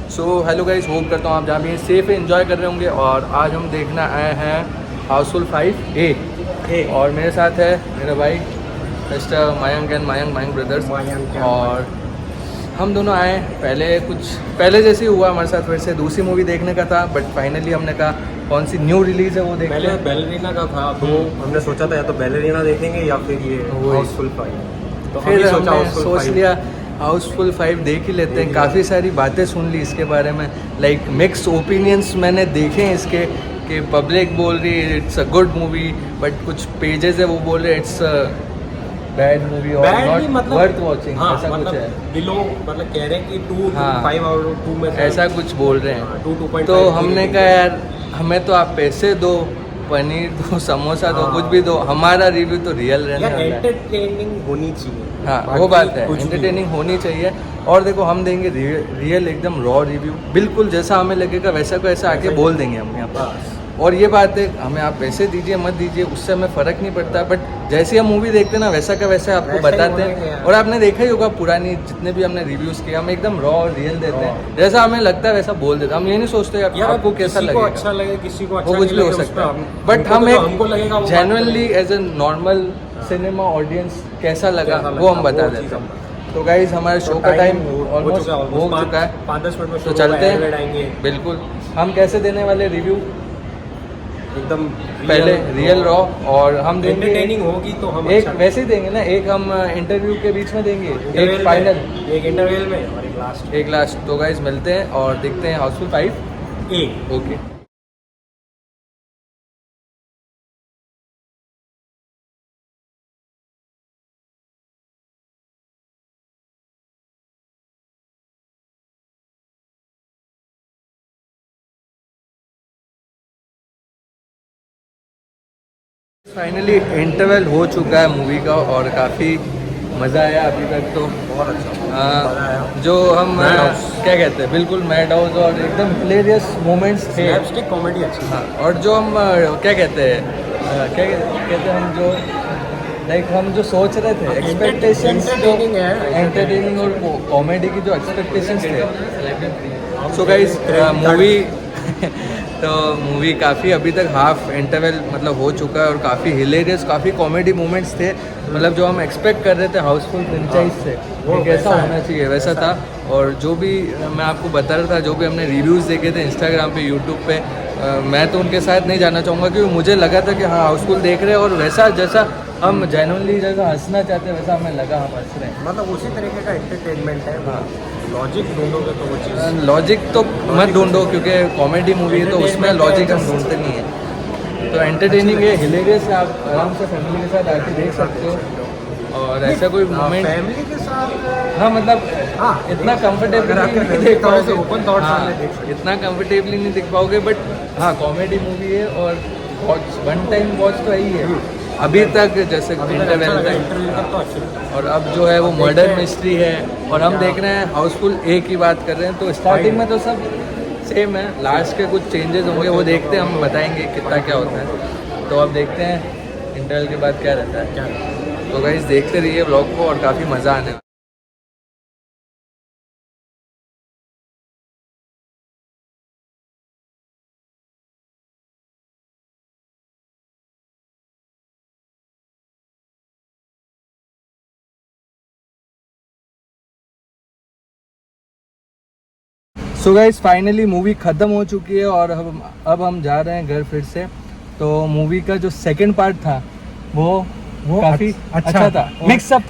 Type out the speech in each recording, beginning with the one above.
So hello guys, hope करता हूँ आप जहाँ भी सेफ एंजॉय कर रहे होंगे। और आज हम देखना आए हैं हाउसफुल 5A और मेरे साथ है मेरा भाई mister Mayank and Mayank brothers. और हम दोनों आए पहले जैसे ही हुआ हमारे साथ, फिर से दूसरी मूवी देखने का था, बट फाइनली हमने कहा कौन सी न्यू रिलीज है वो देखते पहले हैं। बैलरीना का था तो हमने सोचा था या तो बैलरीना देखेंगे या फिर ये हाउसफुल 5। तो फिर हमने हमने सोच लिया हाउसफुल 5 देख ही लेते हैं। काफ़ी सारी बातें सुन ली इसके बारे में, लाइक मिक्स ओपिनियंस मैंने देखे हैं इसके, कि पब्लिक बोल रही है it's a good movie, but कुछ पेजेस है वो बोल रहे इट्स बैड मूवी और नॉट वर्थ वॉचिंग, ऐसा कुछ है। बिलो मतलब कह रहे हैं कि 2.5 आउट ऑफ 2 में ऐसा कुछ बोल रहे हैं। 2.5। तो हमने कहा यार हमें तो आप पैसे दो, पनीर दो, समोसा दो, कुछ भी दो, हमारा रिव्यू तो रियल रहने वाला है। एंटरटेनिंग होनी चाहिए। हाँ वो बात है, एंटरटेनिंग होनी चाहिए। और देखो हम देंगे रियल एकदम रॉ रिव्यू, बिल्कुल जैसा हमें लगेगा वैसा को ऐसा आके बोल देंगे हम यहाँ पर। और ये बात है, हमें आप पैसे दीजिए मत दीजिए उससे हमें फ़र्क नहीं पड़ता, बट जैसे हम मूवी देखते हैं ना वैसा का वैसा आपको बताते हैं। और आपने देखा ही होगा पुरानी जितने भी हमने रिव्यूज़ किए, हम एकदम रॉ और रियल देते हैं, जैसा हमें लगता है वैसा बोल देते हैं। हम ये नहीं सोचते आपको कैसा लगेगा, अच्छा लगे किसी को, वो कुछ भी हो सकता है, बट हम एक genuinely as a normal cinema audience कैसा लगा वो हम बता देते हैं। तो गाइज हमारे शो का टाइम ऑलमोस्ट हो चुका है, 5-10 मिनट में तो चलते हैं। बिल्कुल हम कैसे देने वाले रिव्यू, एकदम पहले रियल रॉ, और हम देंगे एंटरटेनिंग होगी तो हम एक वैसे ही देंगे ना, एक हम इंटरव्यू के बीच में देंगे, एक फाइनल, एक इंटरवल में और एक लास्ट। तो गाइज मिलते हैं और देखते हैं Housefull 5A। Okay finally interval हो चुका है मूवी का और काफ़ी मज़ा आया अभी तक तो। बहुत अच्छा जो हम क्या कहते हैं, बिल्कुल मैड हाउस और एकदम हिलेरियस मोमेंट्स थे, स्लैपस्टिक कॉमेडी अच्छी। हाँ, और जो हम क्या कहते हैं हम जो लाइक हम जो सोच रहे थे एक्सपेक्टेशंस, एंटरटेनिंग और कॉमेडी की जो एक्सपेक्टेशंस थे। सो गाइस मूवी तो मूवी काफ़ी अभी तक हाफ इंटरवल मतलब हो चुका है और काफ़ी हिलेरियस, काफ़ी कॉमेडी मोमेंट्स थे, मतलब जो हम एक्सपेक्ट कर रहे थे हाउसफुल फ्रेंचाइज से वो कैसा होना चाहिए वैसा था। और जो भी मैं आपको बता रहा था, जो भी हमने रिव्यूज़ देखे थे इंस्टाग्राम पे, यूट्यूब पे, मैं तो उनके साथ नहीं जाना चाहूँगा क्योंकि मुझे लगा था कि हाँ हाउसफुल देख रहे हैं और वैसा जैसा हम जेन्युइनली जैसा हंसना चाहते हैं वैसा हमें लगा हम हंस रहे हैं, मतलब उसी तरीके का एंटरटेनमेंट है। हाँ, लॉजिक ढूंढोगे तो वो चीज़, लॉजिक तो मत ढूंढो क्योंकि कॉमेडी मूवी है तो उसमें लॉजिक हम ढूंढते नहीं है। तो एंटरटेनिंग है, हिलेरियस है, आप आराम से फैमिली के साथ आके देख सकते हो। और ऐसा कोई मोमेंट फैमिली के साथ, हाँ मतलब इतना कंफर्टेबली नहीं देख पाओगे, ओपन थॉट्स इतना कंफर्टेबली नहीं देख पाओगे, बट हाँ कॉमेडी मूवी है और वन टाइम वॉच तो यही है अभी तक, जैसे इंटरवल तक। और अब जो है वो मर्डर मिस्ट्री है और हम देख रहे हैं हाउसफुल A की बात कर रहे हैं। तो स्टार्टिंग में तो सब सेम है, लास्ट के कुछ चेंजेस होंगे वो देखते हैं, हम बताएंगे कितना क्या होता है। तो अब देखते हैं इंटरवल के बाद क्या रहता है क्या। तो गाइस देखते रहिए व्लॉग को और काफ़ी मज़ा आने वाला है। सो गाइस फाइनली मूवी ख़त्म हो चुकी है और अब हम जा रहे हैं घर फिर से। तो मूवी का जो सेकंड पार्ट था वो काफ़ी अच्छा था, मिक्सअप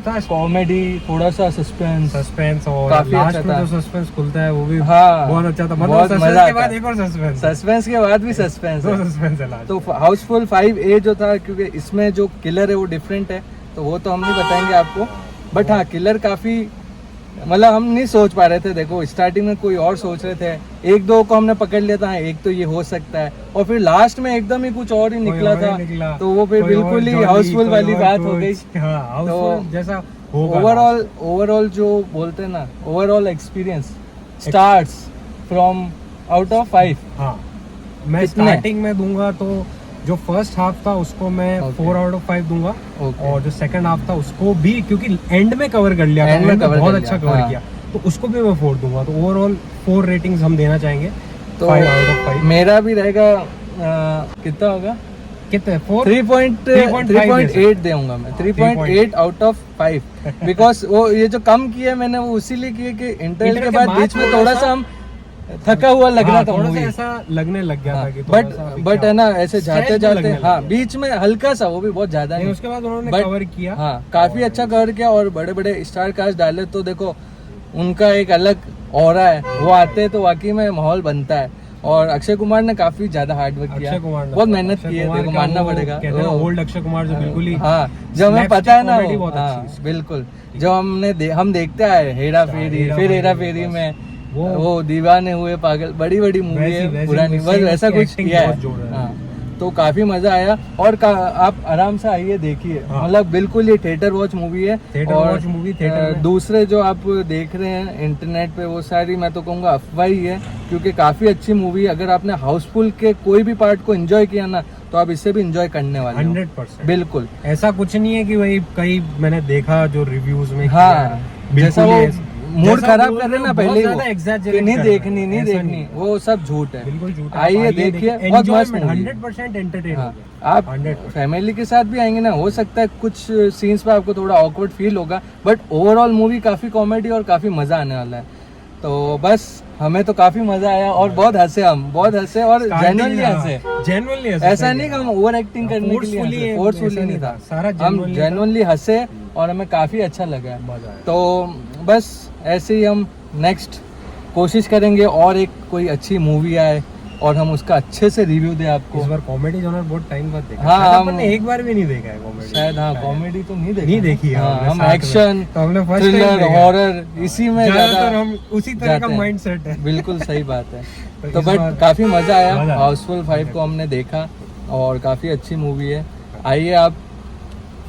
था, कॉमेडी, थोड़ा सा सस्पेंस और काफी लास्ट अच्छा में जो सस्पेंस खुलता है वो भी हाँ बहुत अच्छा था। बहुत मतलब मजा सस्पेंस के बाद आता एक और सस्पेंस, सस्पेंस के बाद भी सस्पेंस दो है। सस्पेंस है लास्ट। तो हाउसफुल 5A जो था, क्योंकि इसमें जो किलर है वो डिफरेंट है तो वो तो हम नहीं बताएंगे आपको, बट हाँ किलर काफ़ी मतलब हम नहीं सोच पा रहे थे। देखो स्टार्टिंग में कोई और सोच रहे थे, एक दो को हमने पकड़ लिया था, हाँ एक तो ये हो सकता है, और फिर लास्ट में एकदम ही कुछ और ही निकला था, तो वो फिर बिल्कुल ही हाउसफुल वाली बात हो गई। तो जैसा ओवरऑल जो बोलते हैं ना, overall experience stars from out of 5। हाँ, मैं स्टार्टिंग में दूंगा तो जो फर्स्ट हाफ था उसको मैं 4 आउट ऑफ 5 दूंगा। और जो सेकंड हाफ था उसको भी, क्योंकि एंड में कवर कर लिया था, बहुत अच्छा कवर किया, तो उसको भी मैं 4 दूंगा। तो ओवरऑल 4 रेटिंग्स हम देना चाहेंगे, तो 5 आउट ऑफ 5। मेरा भी रहेगा कितना होगा, कितने 4 3.8 दूंगा मैं, 3.8 आउट ऑफ 5 बिकॉज वो ये जो कम किया मैंने वो इसीलिए किए कि इंटरवल के बाद बीच में थोड़ा सा हम थका हुआ लग रहा था, थोड़ा सा मूवी। ऐसा लगने लग गया था कि थोड़ा सा अभी बट क्या है ना ऐसे stretch जाते भी जाते लगने लग हाँ गया। बीच में हल्का सा, वो भी बहुत ज्यादा नहीं, नहीं। उसके बाद उन्होंने But- कवर किया। हाँ काफी अच्छा कवर किया और बड़े बड़े स्टार कास्ट डाले, तो देखो उनका एक अलग ऑरा है, वो आते हैं तो वाकई में माहौल बनता है। और अक्षय कुमार ने काफी ज्यादा हार्ड वर्क किया, अक्षय कुमार ने बहुत मेहनत अक्षय की है, कुमार देखो का मानना वो पड़ेगा। कहते हैं ना ओल्ड अक्षय कुमार जो बिल्कुल ही हाँ जो हमें slapstick पता है ना comedy वो, बहुत हाँ अच्छी है। बिल्कुल जो हम देखते आए हेरा फेरी, फिर हेरा फेरी में वो- वो दीवाने हुए पागल, बड़ी बड़ी मूवी है वैसी- पुरानी, वैसी बस उसकी वैसा कुछ acting किया बहुत है। जोर है। हाँ तो काफी मजा आया और आप आराम से आइए देखिए, हाँ। मतलब बिल्कुल ये थिएटर वॉच मूवी है। थिएटर और वॉच मूवी थिएटर में। दूसरे जो आप देख रहे हैं इंटरनेट पे वो सारी मैं तो कहूँगा अफवाह ही है, क्योंकि काफी अच्छी मूवी है। अगर आपने हाउसफुल के कोई भी पार्ट को एंजॉय किया ना तो आप इससे भी एंजॉय करने वाले हो। 100%। बिल्कुल ऐसा कुछ नहीं है कि भाई कई मैंने देखा जो रिव्यूज में हाँ बिल्कुल जैसा ही वो ऐसा- मूड जैसा खराब बोल कर रहे रहे ना हो, पहले बहुत ही वो ज्यादा exaggerate कि नहीं कर रहे हैं। देखनी नहीं ऐसा देखनी, नहीं। वो सब झूठ है। बिल्कुल झूठा। आइए देखिए, बहुत मस्त मूवी है। 100% एंटरटेन हाँ, आप 100%। फैमिली के साथ भी आएंगे ना, हो सकता है कुछ सीन्स पे आपको थोड़ा ऑकवर्ड फील होगा, बट ओवरऑल मूवी काफी कॉमेडी और काफी मजा आने वाला है। तो बस हमें तो काफी मजा आया और बहुत हंसे, हम बहुत हंसे और जेन्युइनली हंसे। जेन्युइनली ऐसा नहीं कि हम ओवर एक्टिंग करने के लिए, फोर्सफुली नहीं था, सारा हम genuinely जेन्युइनली हंसे और हमें काफी अच्छा लगा। मजा आया। तो बस ऐसे ही हम नेक्स्ट कोशिश करेंगे और एक कोई अच्छी मूवी आए और हम उसका अच्छे से रिव्यू दें आपको। इस बार कॉमेडी जॉनर बहुत टाइम बाद देखा। हाँ, शायद हम- अपन ने एक बार भी नहीं देखा है कॉमेडी। शायद हाँ कॉमेडी तो नहीं देखी, नहीं देखी है हाँ, हमने हम साथ में। एक्शन, तो हमने first time थ्रिलर, देखा है। हॉरर इसी में ज्यादातर हम उसी तरह का जाते हैं। माइंडसेट है। बिल्कुल सही बात है। तो तो इस बट बार काफी मजा आया, मजा आया। हाउसफुल 5 को हमने देखा और काफी अच्छी मूवी है। आइए आप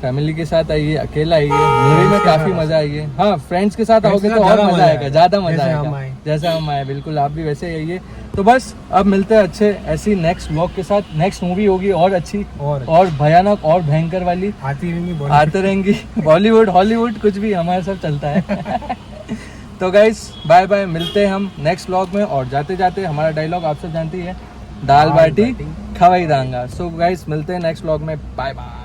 फैमिली के साथ आइए, अकेला आइए, मूवी में काफी मजा आई है। हाँ फ्रेंड्स के साथ Friends आओगे के तो साथ और ज्यादा मजा मजा आएगा, आएगा। ज्यादा मजा जैसे हम आएगा आए। जैसे हम आए, बिल्कुल आप भी वैसे ही आइए। तो बस अब मिलते हैं अच्छे ऐसी नेक्स्ट व्लॉग के साथ। नेक्स्ट मूवी होगी और अच्छी और भयानक और भयंकर वाली, आती रहेंगी आते रहेंगी बॉलीवुड हॉलीवुड कुछ भी हमारे सब चलता है। तो गाइस बाय बाय, मिलते हैं हम नेक्स्ट व्लॉग में। और जाते जाते हमारा डायलॉग आप सब जानती है, दाल बाटी खवाई दांगा। सो गाइस मिलते हैं नेक्स्ट व्लॉग में, बाय बाय।